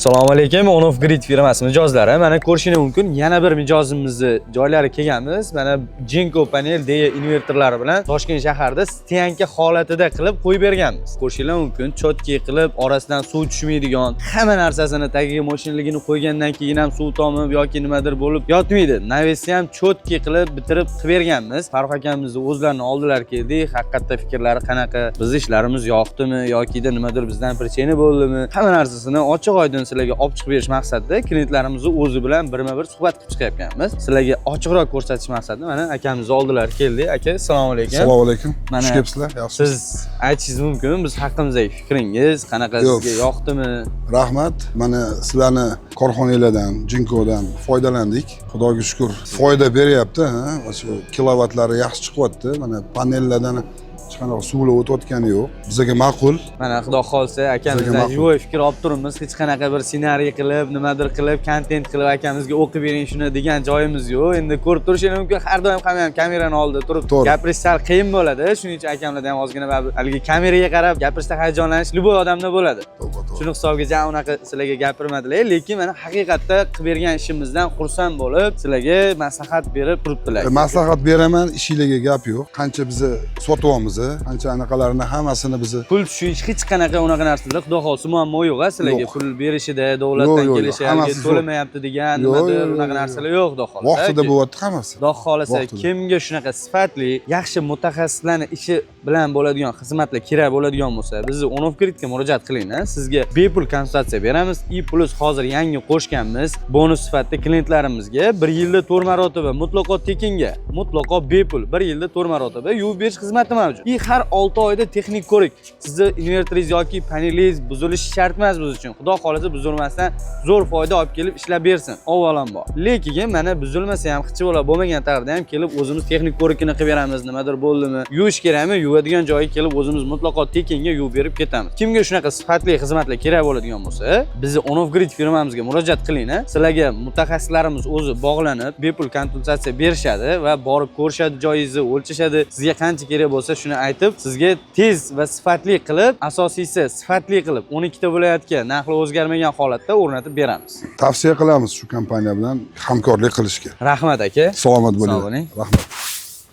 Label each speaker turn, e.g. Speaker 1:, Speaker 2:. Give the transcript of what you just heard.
Speaker 1: Assalomu alaykum. Onof Grid firmasi mijozlari. Mana ko'rishingiz mumkin, yana bir mijozimizni joylari kelganmiz. Mana Jinko panel deya invertorlari bilan Toshkent shahrida stiyanka holatida qilib qo'yib berganmiz. Ko'rishingiz mumkin, chotki qilib, orasidan suv tushmaydigan, hamma narsasini tagiga mashinaligini qo'ygandan keyin ham suv tomib yoki nimadir bo'lib yotmaydi. Navesi ham chotki qilib bitirib berganmiz. Farruh akamizni o'zlarini oldilar keldik. Haqiqatda fikrlari qanaqa? Biz ishlarimiz yoqdimi yoki nimadir bizdan prichina bo'ldimi? Hamma narsasini ochiq-oydin sizlarga olib chiqib berish maqsadida klientlarimizni o'zi bilan birma-bir suhbat qilib chiqyapmiz. Sizlarga ochiqroq ko'rsatish maqsadida mana akamizni oldilar keldi. Aka, assalomu alaykum.
Speaker 2: Assalomu alaykum. Xush kelibsizlar.
Speaker 1: Siz aytishingiz mumkin, biz haqimizdagi fikringiz qanaqa, sizga yoqdimi?
Speaker 2: Rahmat. Mana sizlarni korxonalardan, Jinkodan foydalandik. Xudoga shukr. Foyda beryapti, ha. Shu kilovatlari yaxshi chiqyapti. Mana panellardan qanaqa suvlar o'tayotgani yo'q. Bizga ma'qul.
Speaker 1: Mana xudo xolsa akamizdan yo'q fikr olib turibmiz. Hech qanaqa bir ssenariy qilib, nimadir qilib, kontent qilib akamizga o'qib bering shuni degan joyimiz yo'q. Endi ko'rib turishingiz mumkin, har doim ham kamerani oldida turib gapirish sal qiyin bo'ladi. Shuning uchun akamlarda ham ozgina haligi kameraga qarab gapirishda hayajonlanish любой odamda bo'ladi. Shuni hisobiga unaqa sizlarga gapirmadilar, lekin mana haqiqatda qilib bergan ishimizdan xursand bo'lib, sizlarga maslahat berib turibdilar.
Speaker 2: Maslahat beraman, ishingizga gap yo'q. Qancha biz sotyapmiz, qancha anaqalarni hammasini biz
Speaker 1: pul tushish hech qanaqa unaqa narsalar xudo xolsa muammo yo'q, sizlarga pul berishida, davlatdan kelishi, to'lamayapti degan nimadir unaqa narsalar yo'q, xudo xolsa.
Speaker 2: Vaqtida bo'lyapti hammasi.
Speaker 1: Xudo xolasa kimga shunaqa sifatli, yaxshi mutaxassislarning ishi bilan bo'ladigan xizmatlar kerak bo'ladigan bo'lsa, bizni Onof Gridga murojaat qiling. Sizga bepul konsultatsiya beramiz. Plus hozir yangi qo'shganmiz bonus sifatida klientlarimizga 1 yilda 4 marotaba mutlaqo tekinga, mutlaqo bepul 1 yilda 4 marotaba yuvib berish xizmati mavjud. Har 6 oyda texnik ko'rik. Sizni invertoringiz yoki panelingiz buzilishi shart emas biz uchun. Xudo xolasa buzilmasdan zo'r foyda olib kelib ishlab bersin. Avvalambor. Lekin mana buzilmasa ham qichi bo'lmagan taqdirda ham kelib o'zimiz texnik ko'rikini qilib beramiz. Nimadir bo'ldimi? Yuvish kerakmi? Yuvadigan joyiga kelib o'zimiz mutlaqo tekinga yuvib berib ketamiz. Kimga shunaqa sifatli xizmatlar kerak bo'ladigan bo'lsa, bizni Onof Grid firmamizga murojaat qiling. Sizlarga mutaxassislarimiz o'zi bog'lanib, bepul konsultatsiya berishadi va borib ko'rishadi, joyingizni o'lchashadi. Sizga qancha kerak bo'lsa shuni aytib, sizga tez va sifatli qilib, asosiysi sifatli qilib 12 ta viloyatga narxi o'zgarmagan holatda o'rnatib beramiz.
Speaker 2: Tavsiya qilamiz shu kompaniya bilan hamkorlik qilishga.
Speaker 1: Rahmat aka.
Speaker 2: Salomat bo'ling. Rahmat.